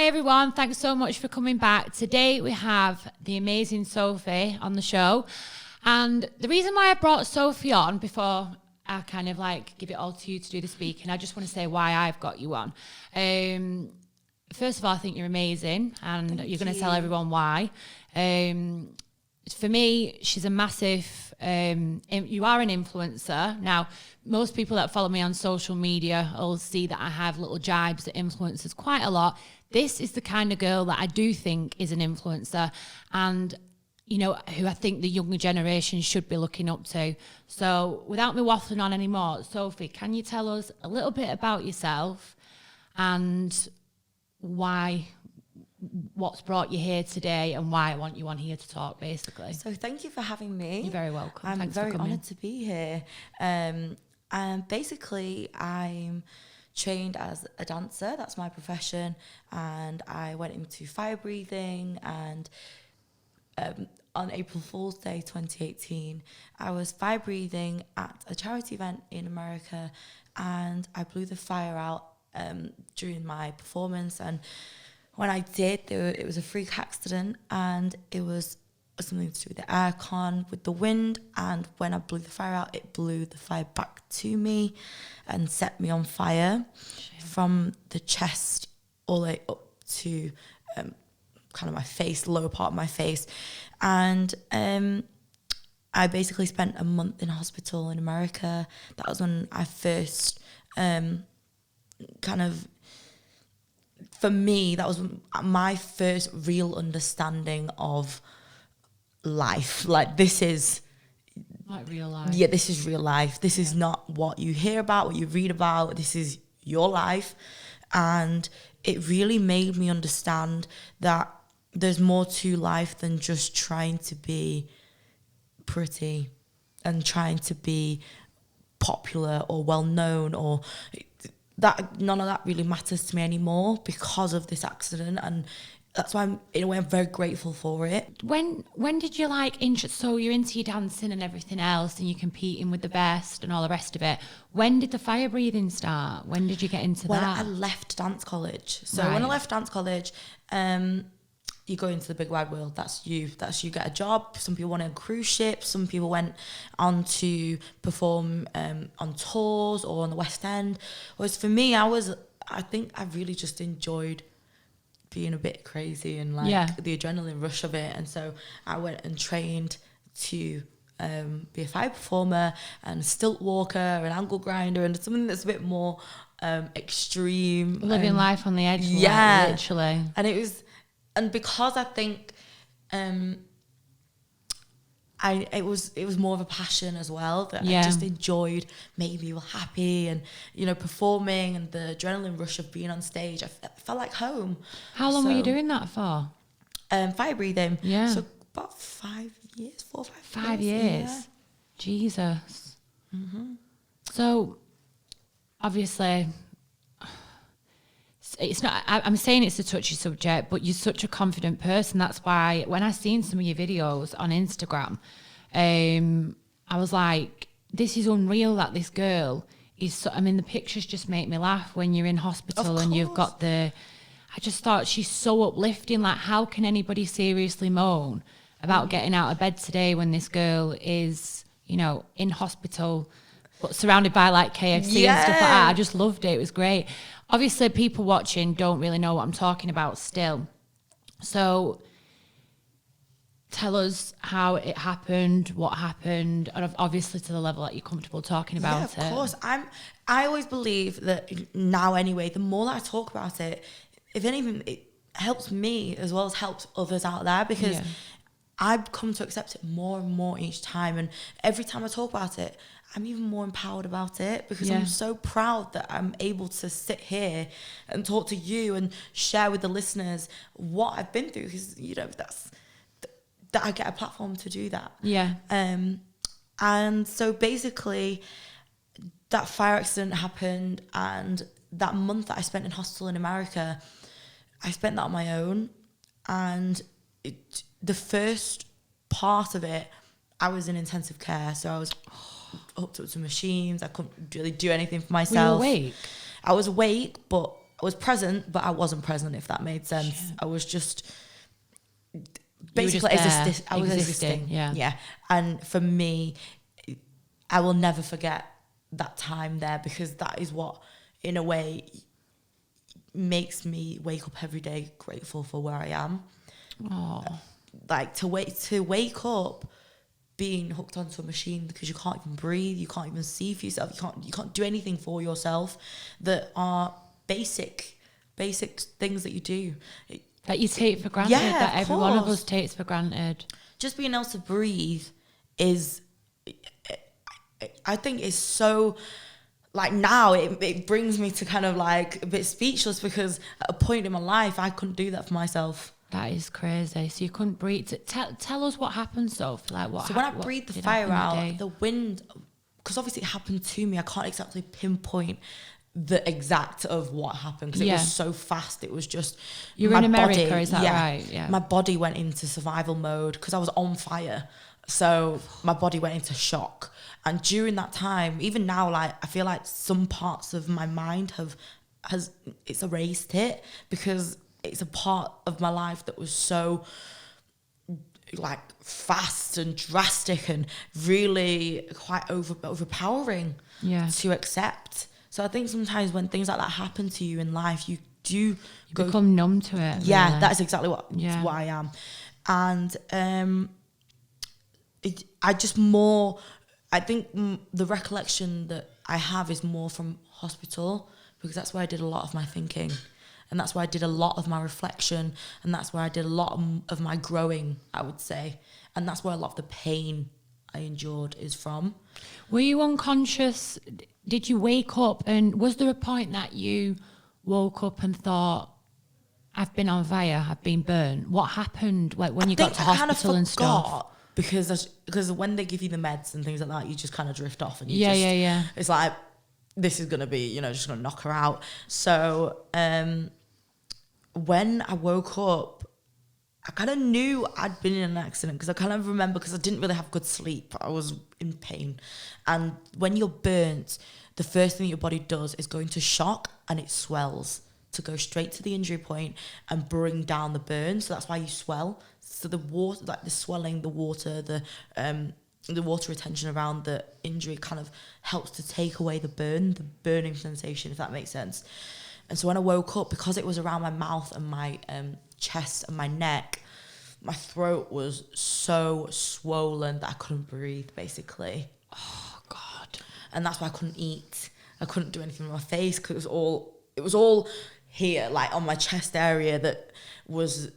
Hi everyone, thanks so much for coming back. Today we have the amazing Sophie on the show. And the reason why I brought Sophie on, before I kind of like give it all to you to do the speaking, I just want to say why I've got you on. First of all, I think you're amazing, and you're going to tell everyone why. For me, she's a massive, you are an influencer. Now, most people that follow me on social media will see that I have little jibes at influencers quite a lot. This is the kind of girl that I do think is an influencer, and you know, who I think the younger generation should be looking up to. So without me waffling on anymore, Sophie, can you tell us a little bit about yourself and what's brought you here today and why I want you on here to talk, basically? So thank you for having me. You're very welcome. I'm Thanks very for coming. honoured to be here. And basically, I'm trained as a dancer. That's my profession. And I went into fire breathing, and on April Fool's Day 2018, I was fire breathing at a charity event in America, and I blew the fire out during my performance. And when I did, it was a freak accident, and it was something to do with the aircon, with the wind. And when I blew the fire out, it blew the fire back to me and set me on fire from the chest all the way up to kind of my face, lower part of my face. And I basically spent a month in hospital in America. That was when I first for me, that was my first real understanding of life. Like, this is like real life. Yeah, this is real life. This is not what you hear about, what you read about. This is your life. And it really made me understand that there's more to life than just trying to be pretty and trying to be popular or well known, or that. None of that really matters to me anymore because of this accident. And that's why in a way I'm very grateful for it. When did you so you're into your dancing and everything else, and you're competing with the best and all the rest of it. When did the fire breathing start? When did you get into that? When I left dance college. So when I left dance college, you go into the big wide world. That's you get a job. Some people went on cruise ships. Some people went on to perform on tours or on the West End. Whereas for me, I think I really just enjoyed being a bit crazy and the adrenaline rush of it. And so I went and trained to be a fire performer and a stilt walker and angle grinder and something that's a bit more extreme. Living life on the edge, literally. And it was, and because I think it was more of a passion as well, that I just enjoyed making people happy and, you know, performing, and the adrenaline rush of being on stage. I felt like home. How long were you doing that for? Fire breathing. Yeah. So about 5 years, 4 or 5 years. 5 years. Yeah. Jesus. Mm-hmm. So obviously, it's not, I'm saying it's a touchy subject, but you're such a confident person. That's why when I seen some of your videos on Instagram, I was like, this is unreal that this girl is so, I mean, the pictures just make me laugh when you're in hospital and you've got I just thought she's so uplifting. Like, how can anybody seriously moan about getting out of bed today when this girl is, you know, in hospital, but surrounded by like KFC and stuff like that? I just loved it. It was great. Obviously, people watching don't really know what I'm talking about still. So tell us how it happened, what happened, and obviously to the level that you're comfortable talking about it. Yeah, of course. I always believe that now anyway, the more that I talk about it, if anything, it helps me as well as helps others out there, because I've come to accept it more and more each time. And every time I talk about it, I'm even more empowered about it, because I'm so proud that I'm able to sit here and talk to you and share with the listeners what I've been through, because, you know, that I get a platform to do that. Yeah. And so basically that fire accident happened, and that month that I spent in hospital in America, I spent that on my own. And the first part of it, I was in intensive care, so I was hooked up to machines. I couldn't really do anything for myself. Were you awake? I was awake, but was present, but I wasn't present, if that made sense. Shit. I was just Basically, I was existing. Yeah. And for me, I will never forget that time there, because that is what, in a way, makes me wake up every day grateful for where I am. Oh. Like to wake up being hooked onto a machine because you can't even breathe, you can't even see for yourself, you can't do anything for yourself, that are basic things that you do. That you take for granted, that every one of us takes for granted. Just being able to breathe is, I think, is so, like, now it brings me to kind of like a bit speechless, because at a point in my life I couldn't do that for myself. That is crazy. So you couldn't breathe. Tell us what happened, Sophie. Like what? So when I breathed the fire out, the wind, because obviously it happened to me, I can't exactly pinpoint the exact of what happened, because it was so fast. It was just, you were in America, is that right? Yeah, my body went into survival mode because I was on fire, so my body went into shock. And during that time, even now, like, I feel like some parts of my mind it's erased it, because it's a part of my life that was so, like, fast and drastic and really quite overpowering to accept. So I think sometimes when things like that happen to you in life, you become numb to it. Yeah, really. That is exactly what I am. And I think the recollection that I have is more from hospital, because that's where I did a lot of my thinking, and that's where I did a lot of my reflection, and that's where I did a lot of my growing, I would say. And that's where a lot of the pain I endured is from. Were you unconscious? Did you wake up, and was there a point that you woke up and thought, I've been on fire, I've been burnt? What happened, like, when you got to hospital and stuff? Because when they give you the meds and things like that, you just kind of drift off, and you it's like, this is going to be, just going to knock her out. So when I woke up, I kind of knew I'd been in an accident, because I kind of remember, because I didn't really have good sleep. I was in pain. And when you're burnt, the first thing your body does is go into shock, and it swells to go straight to the injury point and bring down the burn. So that's why you swell. So the water, like the swelling, the water retention around the injury kind of helps to take away the burning sensation, if that makes sense. And so when I woke up, because it was around my mouth and my chest and my neck, my throat was so swollen that I couldn't breathe, basically. Oh God. And that's why I couldn't eat. I couldn't do anything with my face, because it was all here, like on my chest area, that was,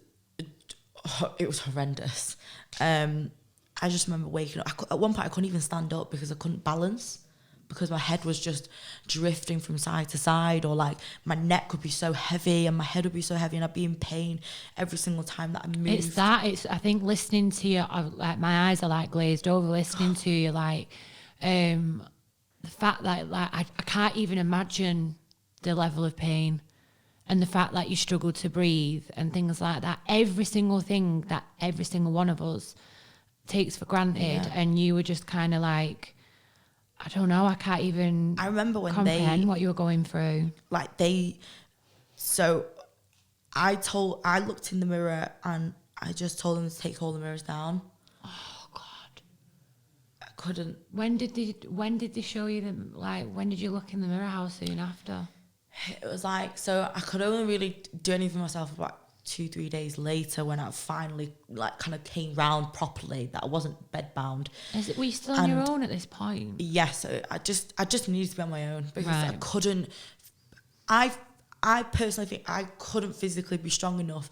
it was horrendous. I just remember waking up. At one point I couldn't even stand up because I couldn't balance, because my head was just drifting from side to side, or like my neck would be so heavy and my head would be so heavy, and I'd be in pain every single time that I moved. I think listening to you, like, my eyes are like glazed over listening to you, like, the fact that, like, I can't even imagine the level of pain, and the fact that you struggle to breathe and things like that. Every single thing that every single one of us takes for granted, and you were just kind of like, I don't know, I can't even remember when comprehend what you were going through. Like so I looked in the mirror, and I just told them to take all the mirrors down. Oh God. I couldn't. When did they show you them? Like, when did you look in the mirror? How soon after? It was like, so I could only really do anything myself about 2-3 days later, when I finally, like, kind of came round properly, that I wasn't bedbound. Were you still on your own at this point? Yes, I just needed to be on my own, because I couldn't. I personally think I couldn't physically be strong enough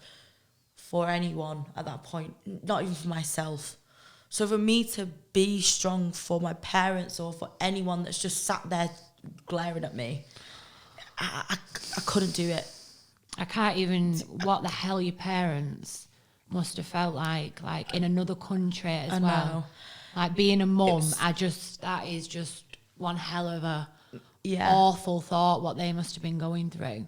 for anyone at that point, not even for myself. So for me to be strong for my parents, or for anyone that's just sat there glaring at me, I couldn't do it. I can't even, what the hell your parents must have felt like in another country as well. Know. Like, being a mum, that is just one hell of a awful thought, what they must have been going through.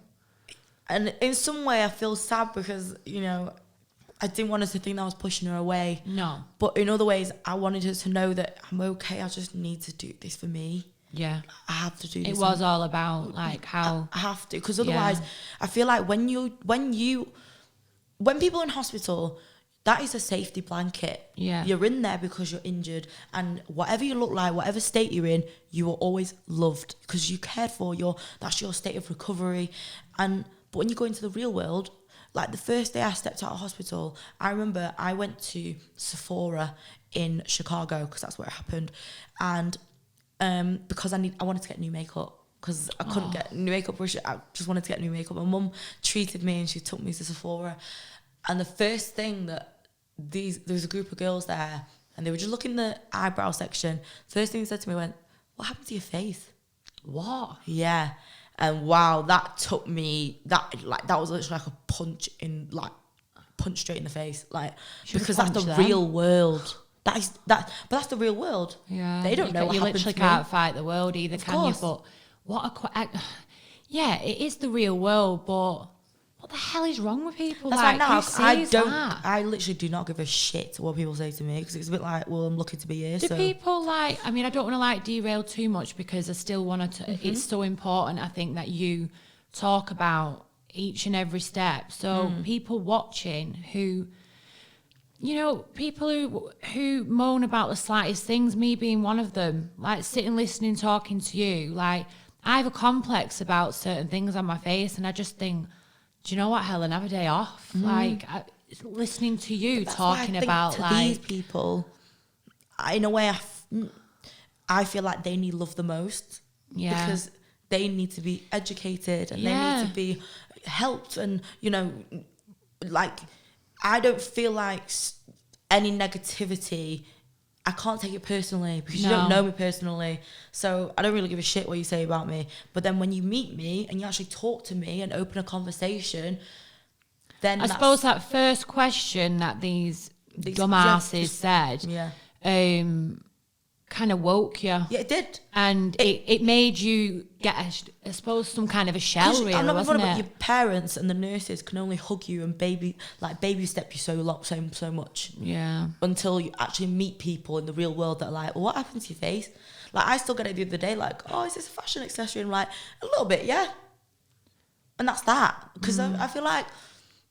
And in some way I feel sad, because, I didn't want her to think that I was pushing her away. No. But in other ways, I wanted her to know that I'm okay, I just need to do this for me. Yeah. I have to do this. It was all about like how I have to, because otherwise I feel like when people in hospital, that is a safety blanket. Yeah. You're in there because you're injured, and whatever you look like, whatever state you're in, you are always loved because you cared for. That's your state of recovery. But when you go into the real world, like the first day I stepped out of hospital, I remember I went to Sephora in Chicago because that's where it happened, and because I wanted to get new makeup because I couldn't get new makeup. I just wanted to get new makeup. My mum treated me and she took me to Sephora, and the first thing that there was a group of girls there, and they were just looking in the eyebrow section. First thing they said to me went, "What happened to your face?" what? Yeah. And wow, that took me, that was literally like a punch straight in the face, like, because that's the real world. But that's the real world. Yeah, they don't know what you happened literally to can't me. fight the world either, Of can course. you? But yeah, it is the real world, but what the hell is wrong with people? That's like, why now who says that? I literally do not give a shit what people say to me, because it's a bit like, well, I'm lucky to be here. Do So people like, I mean, I don't want to like derail too much because I still want to, it's so important, I think, that you talk about each and every step. So people watching who, you know, people who moan about the slightest things, me being one of them, like sitting, listening, talking to you, like I have a complex about certain things on my face, and I just think, do you know what, Helen, have a day off. Like, listening to you talking about to like these people, in a way, I feel like they need love the most. Yeah. Because they need to be educated and they need to be helped, and you know, like, I don't feel like any negativity, I can't take it personally because you don't know me personally, so I don't really give a shit what you say about me. But then when you meet me and you actually talk to me and open a conversation, then I suppose that first question that these dumbasses said kind of woke you. Yeah, it did. And it made you get, I suppose, some kind of a shell, really, I'm not wasn't about it? your parents and the nurses can only hug you and baby step you so much. Yeah. Until you actually meet people in the real world that are like, well, what happened to your face? Like, I still get it the other day, like, oh, is this a fashion accessory? And I'm like, a little bit, yeah. And that's that. Because I feel like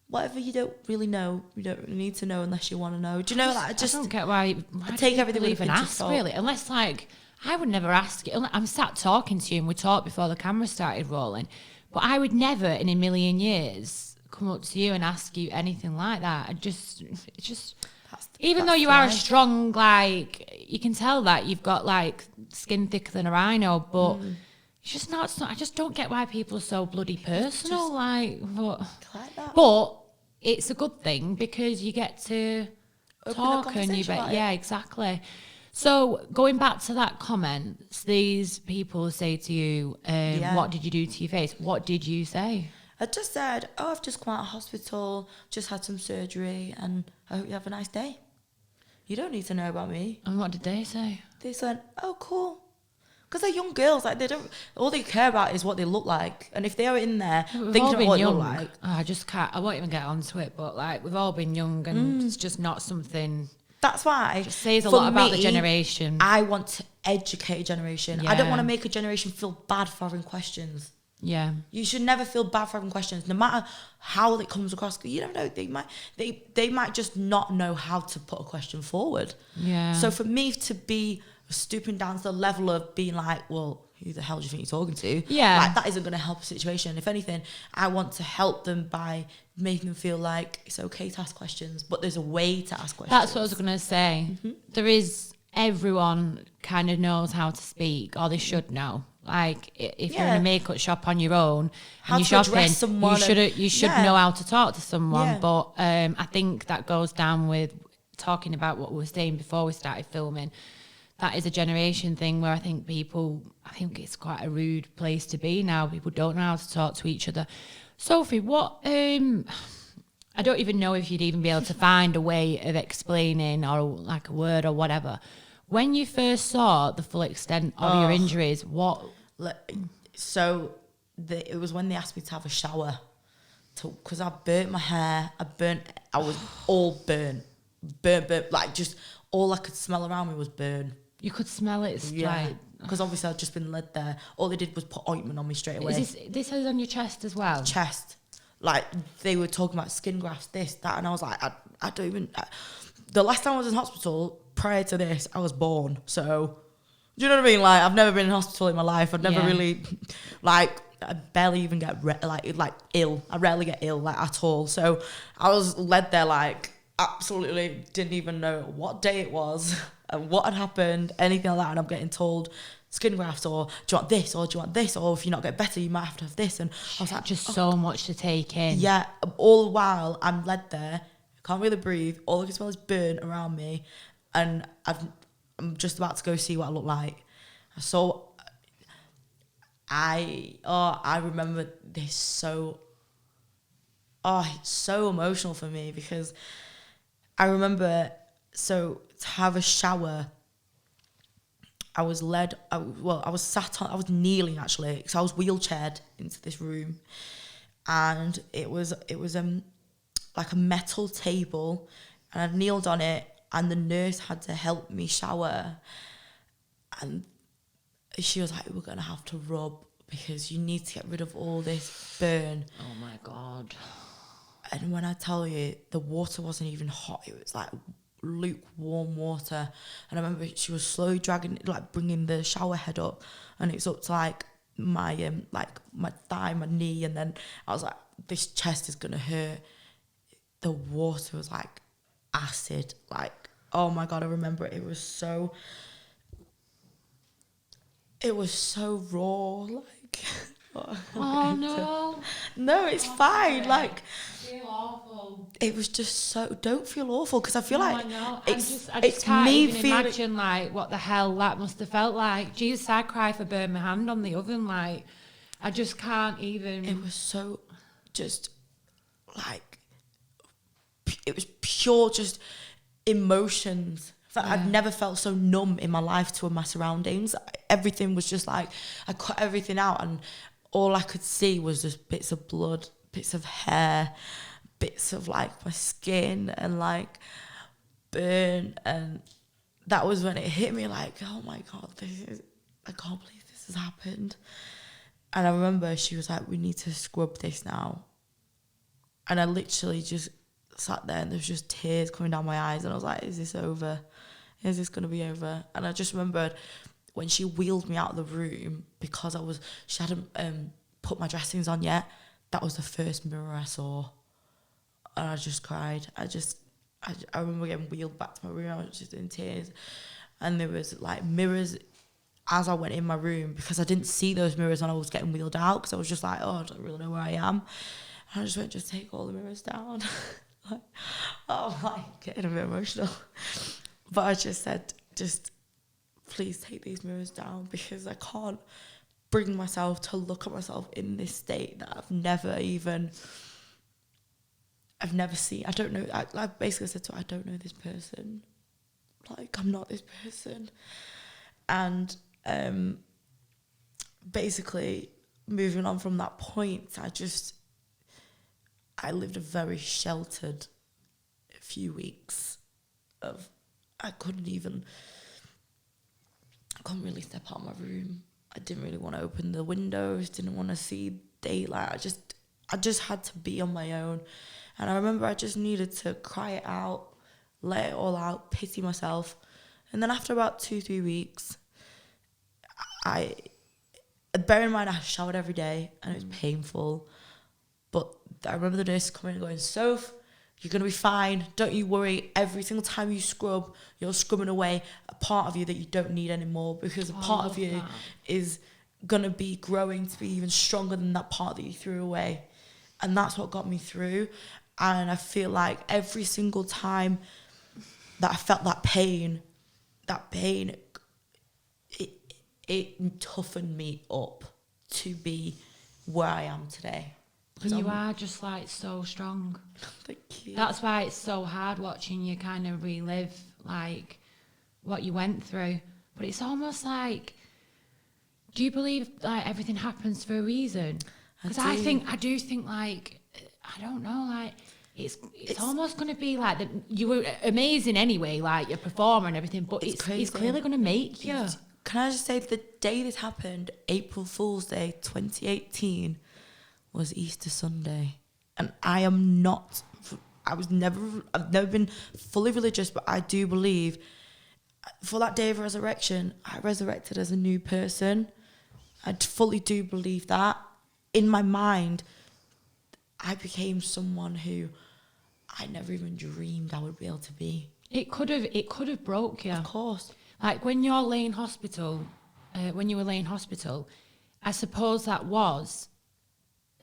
whatever you don't really know, you don't really need to know unless you want to know. Do you know, like, I don't get why take everything with a even pinch of ask, salt. really, unless like I would never ask you. I'm sat talking to you and we talked before the camera started rolling, but I would never in a million years come up to you and ask you anything like that. It's just even though you are a strong, like, you can tell that you've got like skin thicker than a rhino, but it's just not. It's not. I just don't get why people are so bloody personal. But it's a good thing because you get to talk and you yeah, exactly. So going back to that comment, these people say to you, what did you do to your face? What did you say? I just said, oh, I've just come out of hospital, just had some surgery, and I hope you have a nice day. You don't need to know about me. And what did they say? They said, oh, cool. Because they're young girls, like, they don't, all they care about is what they look like. And if they're in there thinking about what they look like. I just can't, I won't even get onto it, but like, we've all been young and it's just not something. That's why. It says a lot about the generation. I want to educate a generation. Yeah. I don't want to make a generation feel bad for having questions. Yeah. You should never feel bad for having questions, no matter how it comes across. You never know, they might just not know how to put a question forward. Yeah. So for me to be stooping down to the level of being like, well, who the hell do you think you're talking to? Yeah. Like, that isn't going to help a situation. If anything, I want to help them by making them feel like it's okay to ask questions, but there's a way to ask questions. That's what I was going to say. There is, everyone kind of knows how to speak, or they should know. Like, if you're in a makeup shop on your own and you're shopping, you should know how to talk to someone. Yeah. But I think that goes down with talking about what we were saying before we started filming. That is a generation thing where I think it's quite a rude place to be now. People don't know how to talk to each other. Sophie, what, I don't even know if you'd even be able to find a way of explaining or like a word or whatever. When you first saw the full extent of your injuries, what? So it was when they asked me to have a shower, because I burnt my hair. I was all burnt, like, just all I could smell around me was burn. You could smell it. It's like because obviously I'd just been led there. All they did was put ointment on me straight away. This is on your chest as well? Chest. Like, they were talking about skin grafts, this, that, and I was like, I don't even... the last time I was in hospital, prior to this, I was born, so... Do you know what I mean? Like, I've never been in hospital in my life. I've never really... Like, I barely even get ill. I rarely get ill, like, at all. So, I was led there, like, absolutely didn't even know what day it was and what had happened, anything like that, and I'm getting told... skin grafts, or do you want this, or do you want this, or if you're not getting better you might have to have this. And I was like, just so much to take in. Yeah, all the while I'm led there, I can't really breathe, all I can smell is burn around me, and I'm just about to go see what I look like. So I remember this it's so emotional for me, because I remember, so to have a shower, I was kneeling actually, because I was wheelchaired into this room, and it was like a metal table, and I kneeled on it, and the nurse had to help me shower, and she was like, we're gonna have to rub because you need to get rid of all this burn. Oh my God. And when I tell you, the water wasn't even hot, it was like lukewarm water, and I remember she was slowly bringing the shower head up, and it's up to like my thigh, my knee, and then I was like, this chest is gonna hurt. The water was like acid, like, oh my God, I remember it was so raw, like oh no. No, it's fine. Sorry. Like, I feel awful. it was just so. Don't feel awful, because I feel I like know. it's I just can't me even feeling. imagine like what the hell that must have felt like. Jesus, I cry if I burn my hand on the oven. Like, I just can't even. It was so, just like, it was pure just emotions. I've never felt so numb in my life to my surroundings. Everything was just like, I cut everything out, and all I could see was just bits of blood, bits of hair, bits of like my skin, and like burn. And that was when it hit me, like, oh my God, I can't believe this has happened. And I remember she was like, we need to scrub this now. And I literally just sat there, and there was just tears coming down my eyes, and I was like, is this over? Is this going to be over? And I just remembered when she wheeled me out of the room, because she hadn't put my dressings on yet, that was the first mirror I saw. And I just cried. I remember getting wheeled back to my room, I was just in tears. And there was like mirrors as I went in my room, because I didn't see those mirrors when I was getting wheeled out, because I was just like, oh, I don't really know where I am. And I just went, just take all the mirrors down. Like, oh my, getting a bit emotional. But I just said, just please take these mirrors down, because I can't bring myself to look at myself in this state that I've never seen. I don't know. I basically said to her, I don't know this person. Like, I'm not this person. And basically, moving on from that point, I lived a very sheltered few weeks of, I couldn't really step out of my room. I didn't really want to open the windows, didn't want to see daylight. I just had to be on my own. And I remember I just needed to cry it out, let it all out, pity myself. And then after about 2-3 weeks, bear in mind I showered every day, and it was painful. But I remember the nurse coming and going, Soph, you're going to be fine. Don't you worry. Every single time you scrub, you're scrubbing away a part of you that you don't need anymore, because a part of you is going to be growing to be even stronger than that part that you threw away. And that's what got me through. And I feel like every single time that I felt that pain, it toughened me up to be where I am today. You are just like so strong. Thank you. That's why it's so hard watching you kind of relive like what you went through. But it's almost like, do you believe like everything happens for a reason? Because I do think like, I don't know, like it's almost going to be like that. You were amazing anyway, like your performer and everything, but it's clearly going to make you. can I just say the day this happened, April Fool's Day 2018, was Easter Sunday. And I've never been fully religious, but I do believe for that day of resurrection, I resurrected as a new person. I fully do believe that. In my mind, I became someone who I never even dreamed I would be able to be. It could have broke you. Of course. Like when you were laying hospital, I suppose that was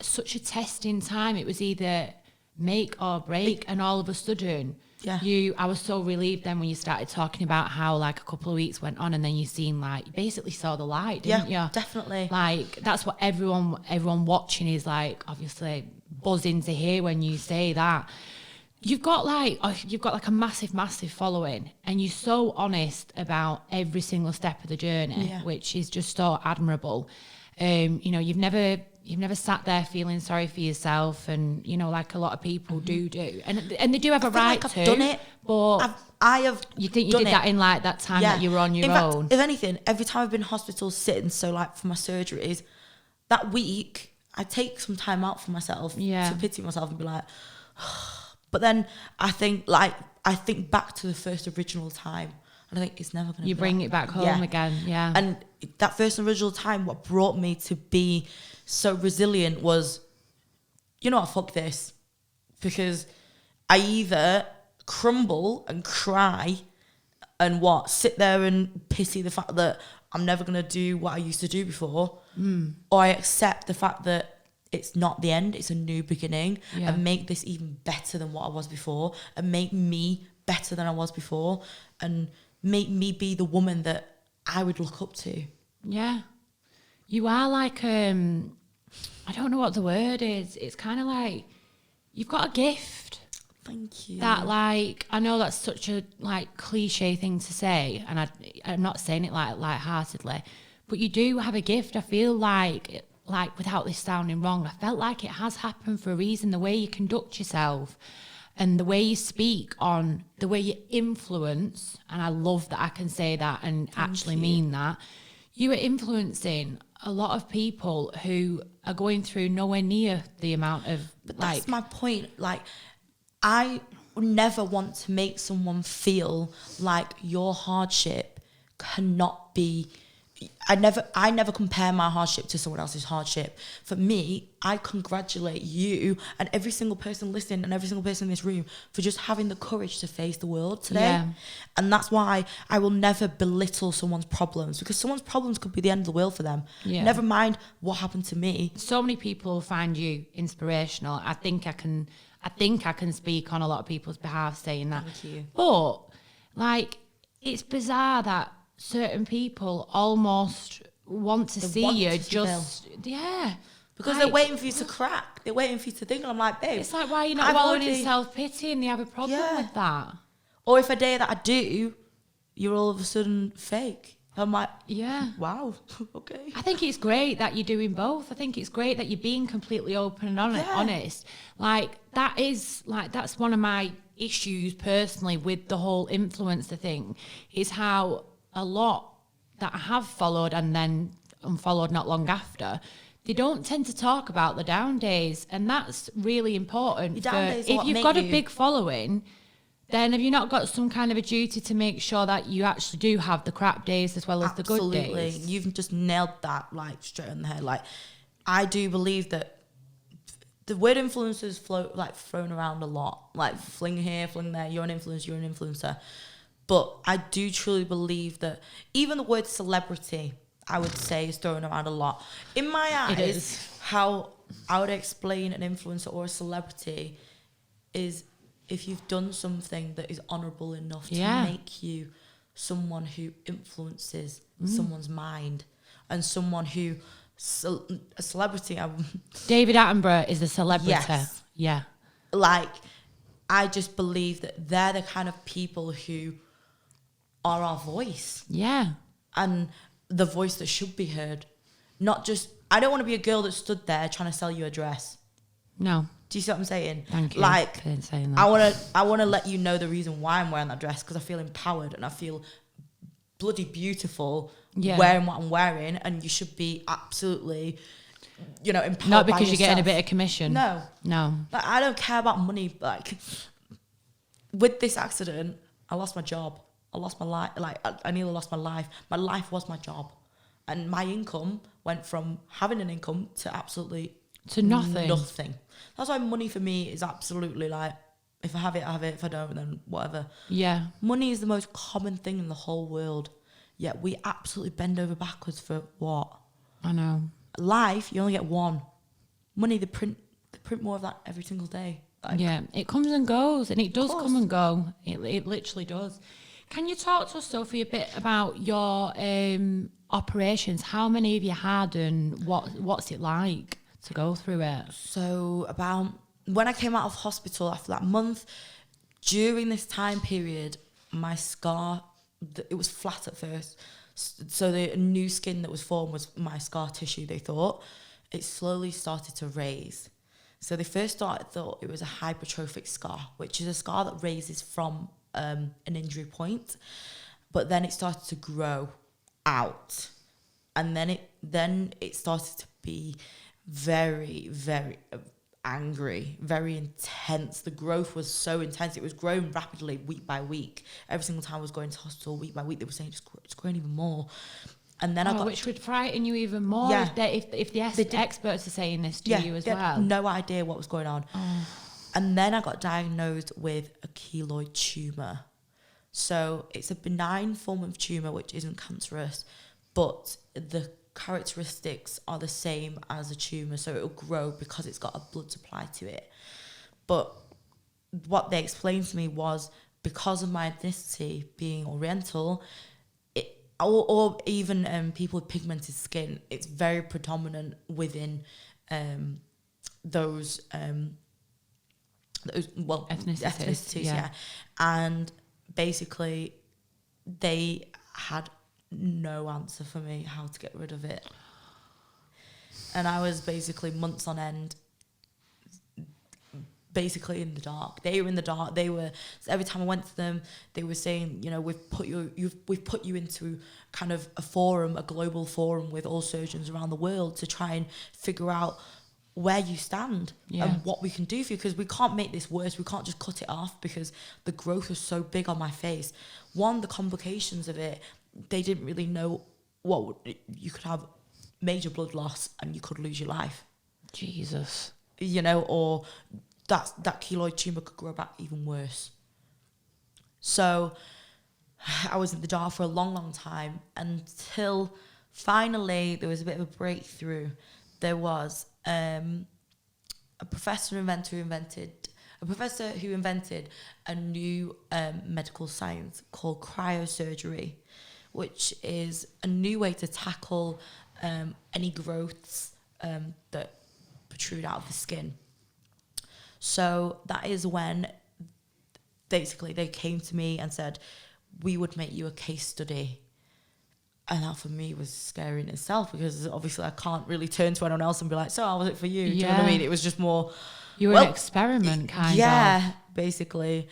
such a testing time. It was either make or break, and all of a sudden, I was so relieved then when you started talking about how like a couple of weeks went on, and then you basically saw the light, didn't you? Definitely. Like that's what everyone watching is like, obviously buzzing to hear when you say that. You've got like a massive following, and you're so honest about every single step of the journey, which is just so admirable. You've never sat there feeling sorry for yourself, and like a lot of people do, and they do have a right like to. I've done it, but I have. You think you did that in like that time that you were on your own? If anything, every time I've been in hospital sitting, so like for my surgeries, that week I take some time out for myself to pity myself and be like. But then I think back to the first original time, and I think it's never going to. You bring it back home again, And that first original time, what brought me to be so resilient was, fuck this, because I either crumble and cry, and sit there and pity the fact that I'm never going to do what I used to do before, or I accept the fact that. It's not the end, it's a new beginning, and make this even better than what I was before, and make me better than I was before, and make me be the woman that I would look up to. Yeah. You are like, I don't know what the word is. It's kind of like, you've got a gift. Thank you. That like, I know that's such a like cliche thing to say, and I'm not saying it like lightheartedly, but you do have a gift. I feel like without this sounding wrong, I felt like it has happened for a reason. The way you conduct yourself and the way you speak on, the way you influence, and I love that I can say that and actually mean that, you are influencing a lot of people who are going through nowhere near the amount of... But that's my point. Like, I never want to make someone feel like your hardship cannot be... I never compare my hardship to someone else's hardship. For me, I congratulate you and every single person listening and every single person in this room for just having the courage to face the world today. Yeah. And that's why I will never belittle someone's problems, because someone's problems could be the end of the world for them. Yeah. Never mind what happened to me. So many people find you inspirational. I think I can speak on a lot of people's behalf saying that. Thank you. But like, it's bizarre that certain people almost want to see you just because they're waiting for you to crack, they're waiting for you to think, and I'm like, babe, it's like, why are you not wallowing in self-pity, and you have a problem with that? Or if a day that I do, you're all of a sudden fake. I'm like, wow, okay. I think it's great that you're doing both. I think it's great that you're being completely open and honest. Like, that's one of my issues personally with the whole influencer thing, is how a lot that I have followed and then unfollowed not long after, they don't tend to talk about the down days, and that's really important. If you've got a big following, then have you not got some kind of a duty to make sure that you actually do have the crap days as well as the good days? Absolutely. You've just nailed that like straight on the head. Like, I do believe that the word influencers thrown around a lot, like fling here, fling there, you're an influencer. But I do truly believe that even the word celebrity, I would say, is thrown around a lot. In my eyes, how I would explain an influencer or a celebrity is if you've done something that is honourable enough to make you someone who influences someone's mind, and someone who... a celebrity... David Attenborough is a celebrity. Yes. Yeah. Like, I just believe that they're the kind of people who... are our voice. Yeah. And the voice that should be heard. Not just... I don't want to be a girl that stood there trying to sell you a dress. No. Do you see what I'm saying? Thank you like, for saying that. I want to let you know the reason why I'm wearing that dress, because I feel empowered and I feel bloody beautiful wearing what I'm wearing, and you should be absolutely, empowered. Not because by you're getting a yourself. bit of commission. No. No. Like, I don't care about money. Like, with this accident, I lost my job. I lost my life. Like, I nearly lost my life. My life was my job. And my income went from having an income to absolutely... To nothing. Nothing. That's why money for me is absolutely like, if I have it, I have it. If I don't, then whatever. Yeah. Money is the most common thing in the whole world. Yet we absolutely bend over backwards for what? I know. Life, you only get one. Money, they print more of that every single day. Like, yeah, it comes and goes, and it does course. come and go. It literally does. Can you talk to us, Sophie, a bit about your operations? How many have you had, and what's it like to go through it? So about when I came out of hospital after that month, during this time period, my scar, it was flat at first. So the new skin that was formed was my scar tissue, they thought. It slowly started to raise. So they first thought it was a hypertrophic scar, which is a scar that raises from an injury point. But then it started to grow out. And then it started to be very, very angry, very intense. The growth was so intense. It was growing rapidly week by week. Every single time I was going to hospital week by week, they were saying it's growing even more. And then which would frighten you even more if the experts are saying this to you as well. Had no idea what was going on. Oh. And then I got diagnosed with a keloid tumour. So it's a benign form of tumour which isn't cancerous, but the characteristics are the same as a tumour, so it'll grow because it's got a blood supply to it. But what they explained to me was, because of my ethnicity being Oriental, or even people with pigmented skin, it's very predominant within those ethnicities, yeah. And basically, they had no answer for me how to get rid of it. And I was basically months on end basically in the dark. They were in the dark. Every time I went to them, they were saying, we've put you into kind of a global forum with all surgeons around the world to try and figure out where you stand and what we can do for you, because we can't make this worse. We can't just cut it off because the growth was so big on my face. One, the complications of it, they didn't really know you could have major blood loss and you could lose your life. Jesus. Or that keloid tumour could grow back even worse. So I was in the dark for a long, long time until finally there was a bit of a breakthrough. There was a professor who invented a new medical science called cryosurgery, which is a new way to tackle any growths that protrude out of the skin. So that is when basically they came to me and said, we would make you a case study. And that for me was scary in itself, because obviously I can't really turn to anyone else and be like, so how was it for you? Do you know what I mean? It was just more... You were an experiment, kind of. Yeah, basically.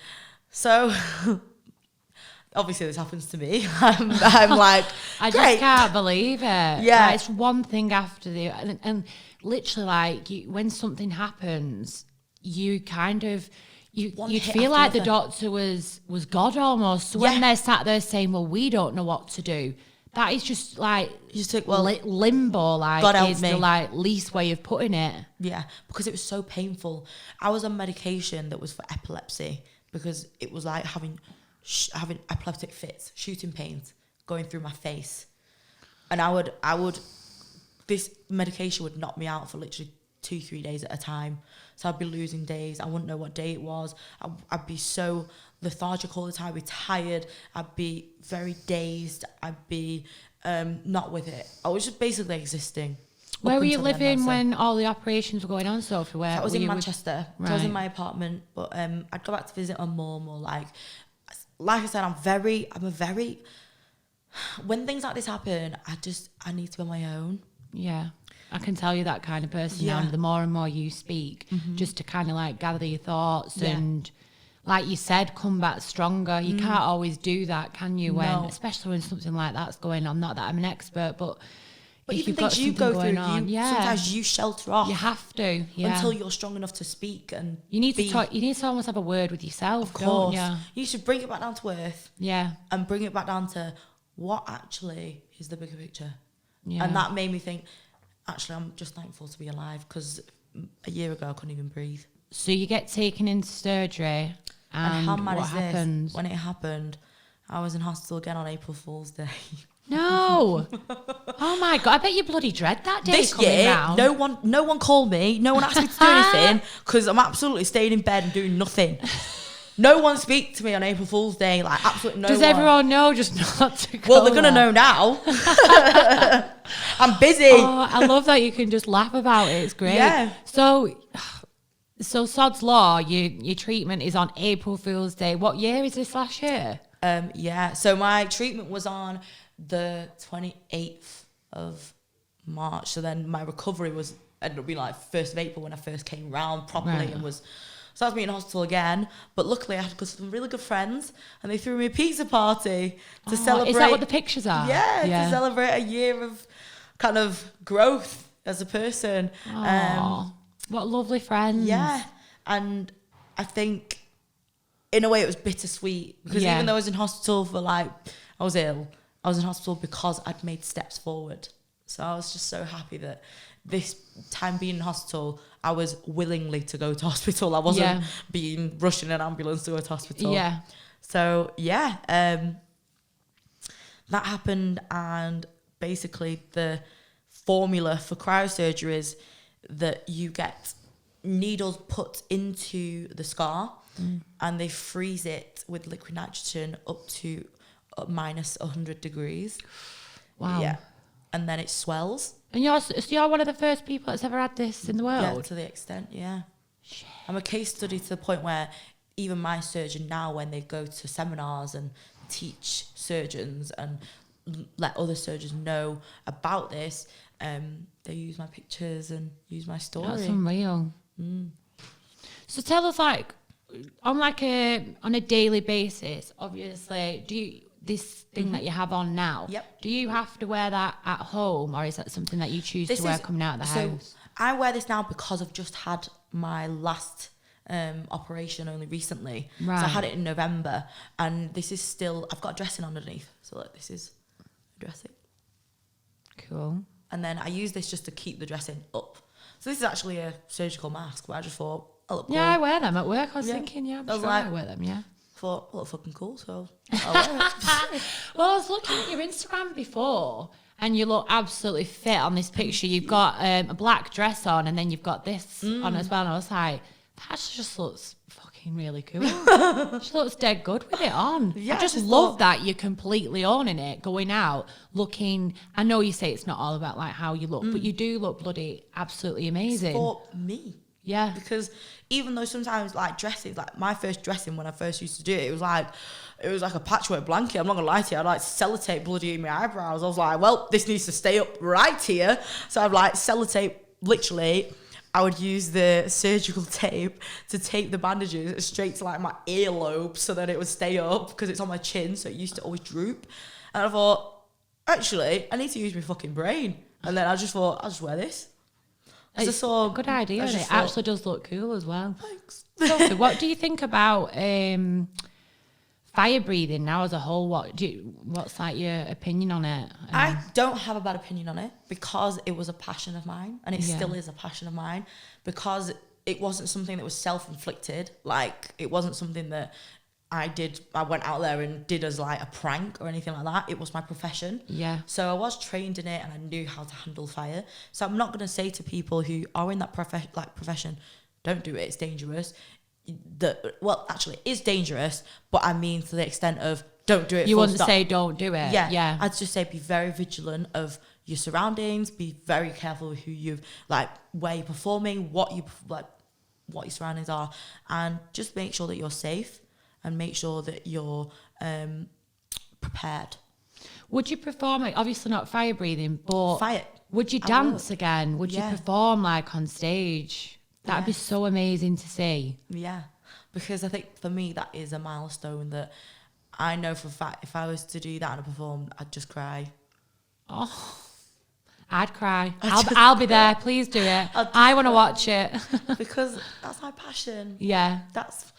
So... obviously this happens to me. I'm like, I great. just can't believe it. Yeah. Like, it's one thing after the... And literally, like, when something happens, you kind of... You'd feel like the doctor was God almost. So when they're sat there saying, well, we don't know what to do, that is just like limbo, like, God is the like least way of putting it. Yeah, because it was so painful. I was on medication that was for epilepsy, because it was like having epileptic fits, shooting pains going through my face. And I would this medication would knock me out for literally 2-3 days at a time. So I'd be losing days. I wouldn't know what day it was. I'd be so lethargic all the time. I'd be tired. I'd be very dazed. I'd be not with it. I was just basically existing. Where were you living when all the operations were going on, Sophie? Where I was in Manchester. Right. So I was in my apartment, but I'd go back to visit my mum, or like I said, I'm a very when things like this happen, I need to be on my own. Yeah. I can tell you that kind of person now. The more and more you speak, just to kind of like gather your thoughts and like you said, come back stronger. You can't always do that, can you? When, especially when something like that's going on. Not that I'm an expert, but if even you've got things you something go going through, on, sometimes you shelter off. You have to, until you're strong enough to speak and you need to talk. You need to almost have a word with yourself, of course. don't you? You should bring it back down to earth. Yeah, and bring it back down to what actually is the bigger picture. yeah. And that made me think, actually, I'm just thankful to be alive, because a year ago I couldn't even breathe. So you get taken into surgery, and how mad what is happens? this? When it happened, I was in hospital again on April Fool's Day. No. Oh my God. I bet you bloody dread that day This coming year, round. no one called me. No one asked me to do anything, because I'm absolutely staying in bed and doing nothing. No one speak to me on April Fool's Day. Like, absolutely no one. Does everyone know just not to go? Well, they're going to know now. I'm busy. Oh, I love that you can just laugh about it. It's great. Yeah. So Sod's Law, your treatment is on April Fool's Day. What year is this, last year? Yeah. So my treatment was on the 28th of March. So then my recovery ended up being like 1st of April when I first came round properly, Right. and so I was being in hospital again. But luckily I had some really good friends, and they threw me a pizza party to celebrate. Is that what the pictures are? Yeah, to celebrate a year of kind of growth as a person. What lovely friends. Yeah. And I think in a way it was bittersweet, because even though I was in hospital I was ill, I was in hospital because I'd made steps forward. So I was just so happy that this time being in hospital, I was willingly to go to hospital. I wasn't being rushed in an ambulance to go to hospital. Yeah. So that happened, and basically the formula for cryosurgery is that you get needles put into the scar, and they freeze it with liquid nitrogen up to minus 100 degrees. Wow. Yeah. And then it swells. And you're one of the first people that's ever had this in the world? Yeah, to the extent, yeah. Shit. I'm a case study to the point where even my surgeon now, when they go to seminars and teach surgeons and let other surgeons know about this, they use my pictures and use my story. That's unreal. So tell us, on a daily basis, obviously, this thing that you have on now, do you have to wear that at home, or is that something that you choose to wear coming out of the house? I wear this now because I've just had my last operation only recently. Right. So I had it in November, and this is still, I've got a dressing underneath. So look, this is a dressing. Cool. And then I use this just to keep the dressing up. So this is actually a surgical mask, but I just thought, I look cool. Yeah, I wear them at work. I was thinking, I was like, I wear them, yeah. Thought, I look fucking cool, so I'll wear it. Well, I was looking at your Instagram before, and you look absolutely fit on this picture. You've got a black dress on, and then you've got this on as well. And I was like, that just looks fucking really cool. She looks dead good with it on. Yeah, I just love that you're completely owning it, going out, looking. I know you say it's not all about how you look, but you do look bloody absolutely amazing. For me. Yeah. Because even though sometimes dressing, my first dressing when I first used to do it, it was like a patchwork blanket. I'm not gonna lie to you. I'd sellotape bloody in my eyebrows. I was like, well, this needs to stay up right here. So I'd sellotape, literally. I would use the surgical tape to tape the bandages straight to my earlobe so that it would stay up, because it's on my chin, so it used to always droop. And I thought, actually, I need to use my fucking brain. And then I just thought, I'll just wear this. It's a good idea. And it actually does look cool as well. Thanks. Sophie, what do you think about fire breathing now as a whole? What's your opinion on it? I don't have a bad opinion on it, because it was a passion of mine, and it still is a passion of mine, because it wasn't something that was self-inflicted. It wasn't something that I went out there and did as a prank or anything like that. It was my profession. Yeah. So I was trained in it, and I knew how to handle fire. So I'm not going to say to people who are in that profession, don't do it, it's dangerous. Actually, it is dangerous, but I mean to the extent of don't do it. You wouldn't say don't do it. Yeah. I'd just say be very vigilant of your surroundings, be very careful with who you've, where you're performing, what your surroundings are, and just make sure that you're safe. And make sure that you're prepared. Would you perform, obviously not fire breathing, but Fire. Would you dance again? Would you perform on stage? That'd be so amazing to see. Yeah. because I think for me that is a milestone that I know for a fact if I was to do that and perform, I'd just cry. Oh, I'd cry. I'll be there. Please do it. I want to watch it. Because that's my passion. Yeah. That's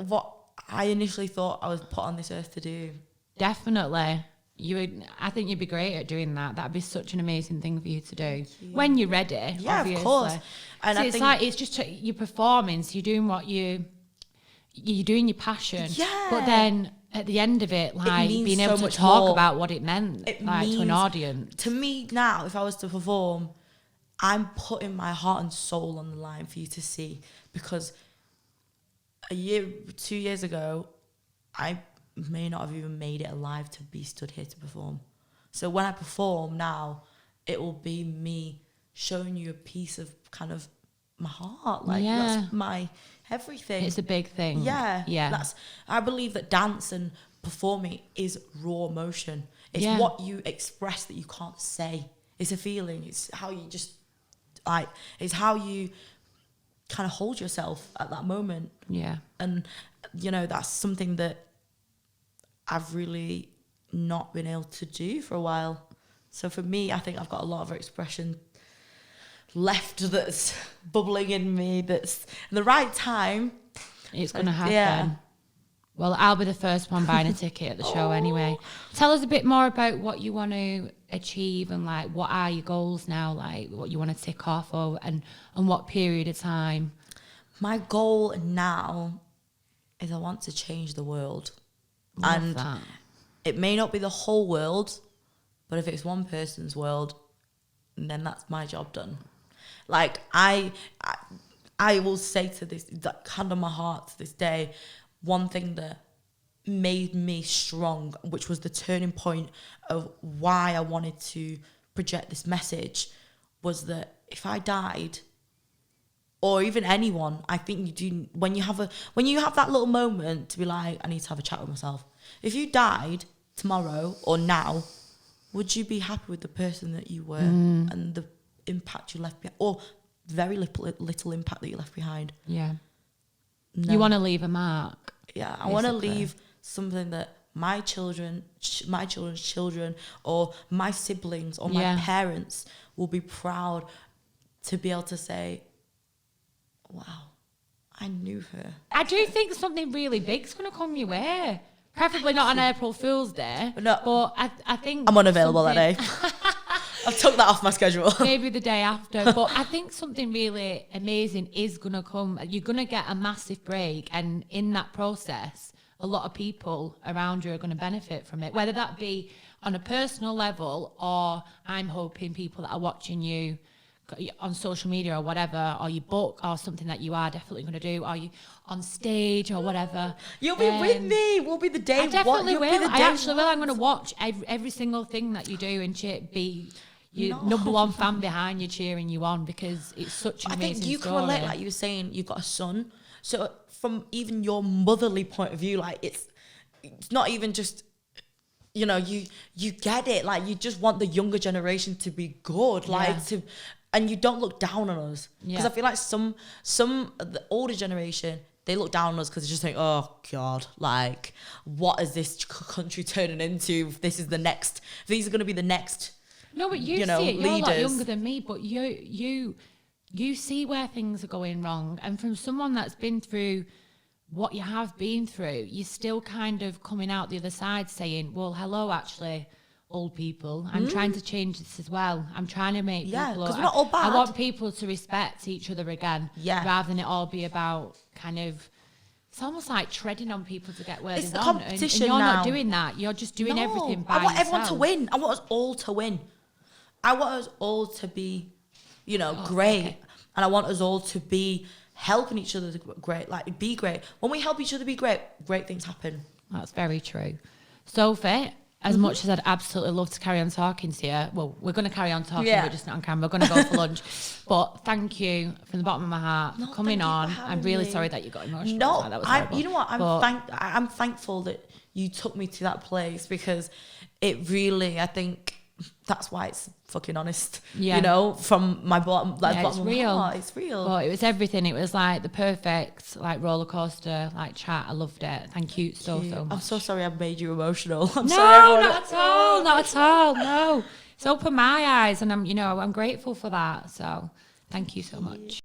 what I initially thought I was put on this earth to do. Definitely. I think you'd be great at doing that. That'd be such an amazing thing for you to do when you're ready. Yeah, obviously. of course. And so I it's think like, it's just you're performing, so you're doing what you're doing your passion. Yeah. But then at the end of it, like being able to talk about what it meant to an audience. To me now, if I was to perform, I'm putting my heart and soul on the line for you to see, because 2 years ago, I may not have even made it alive to be stood here to perform. So when I perform now, it will be me showing you a piece of kind of my heart. Like that's my everything. It's a big thing. Yeah. I believe that dance and performing is raw emotion. It's what you express that you can't say. It's a feeling. It's how you just it's how you kind of hold yourself at that moment. Yeah. And that's something that I've really not been able to do for a while. So for me, I think I've got a lot of expression left that's bubbling in me, that's in the right time. It's going to happen. Yeah. Well, I'll be the first one buying a ticket at the show anyway. Tell us a bit more about what you want to achieve and like what are your goals now, like what you want to tick off and what period of time. My goal now is I want to change the world. Love that. It may not be the whole world, but if it's one person's world, then that's my job done. Like I will say to this, that hand on my heart to this day, one thing that made me strong, which was the turning point of why I wanted to project this message, was that if I died, or even anyone, I think you do, when you have that little moment to be like, I need to have a chat with myself. If you died tomorrow or now, would you be happy with the person that you were and the impact you left behind, or very little impact that you left behind? Yeah. No. You want to leave a mark. Yeah, I want to leave something that my children's children, or my siblings, or my parents will be proud to be able to say, wow, I knew her. I do think something really big's going to come your way. Preferably not on April Fool's Day. No, but I think... I'm unavailable that day. I've took that off my schedule. Maybe the day after. But I think something really amazing is going to come. You're going to get a massive break. And in that process, a lot of people around you are going to benefit from it. Whether that be on a personal level, or I'm hoping people that are watching you on social media or whatever, or your book or something that you are definitely going to do, or you on stage or whatever. You'll be with me. We'll be the day. I definitely will. I actually will. I'm going to watch every single thing that you do and be your number one fan behind you, cheering you on, because it's such an amazing story. I think you can relate, like you were saying, you've got a son. So from even your motherly point of view, like it's not even just, you get it. Like you just want the younger generation to be good, and you don't look down on us. Because I feel like some the older generation, they look down on us because they just think, oh God, like what is this country turning into? If this is the next, if these are going to be the next. No, but you see it. You're leaders. A lot younger than me, but you see where things are going wrong, and from someone that's been through what you have been through, you're still kind of coming out the other side saying, well, hello, actually, old people, I'm trying to change this as well. I'm trying to make people... because we're not all bad. I want people to respect each other again, rather than it all be about kind of... It's almost like treading on people to get where they want. And you're not doing that. You're just doing everything by yourself. I want everyone to win. I want us all to win. I want us all to be, great. Okay. And I want us all to be helping each other to be great. When we help each other be great, great things happen. That's very true. Sophie, as much as I'd absolutely love to carry on talking to you, well, we're going to carry on talking, but just not on camera. We're going to go for lunch. But thank you from the bottom of my heart for coming on. I'm really sorry that you got emotional. No, that was horrible. You know what? I'm thankful that you took me to that place, because it really, I think, that's why it's fucking honest. Yeah. You know, from my bottom, like, Yeah, bottom it's of my real. heart, it's real. Well, it was everything. It was like the perfect like roller coaster, like chat. I loved it. Thank you so much. I'm so sorry I made you emotional. I'm No, sorry, not at all. Not at all. No, it's opened my eyes, and I'm grateful for that. So thank you so much.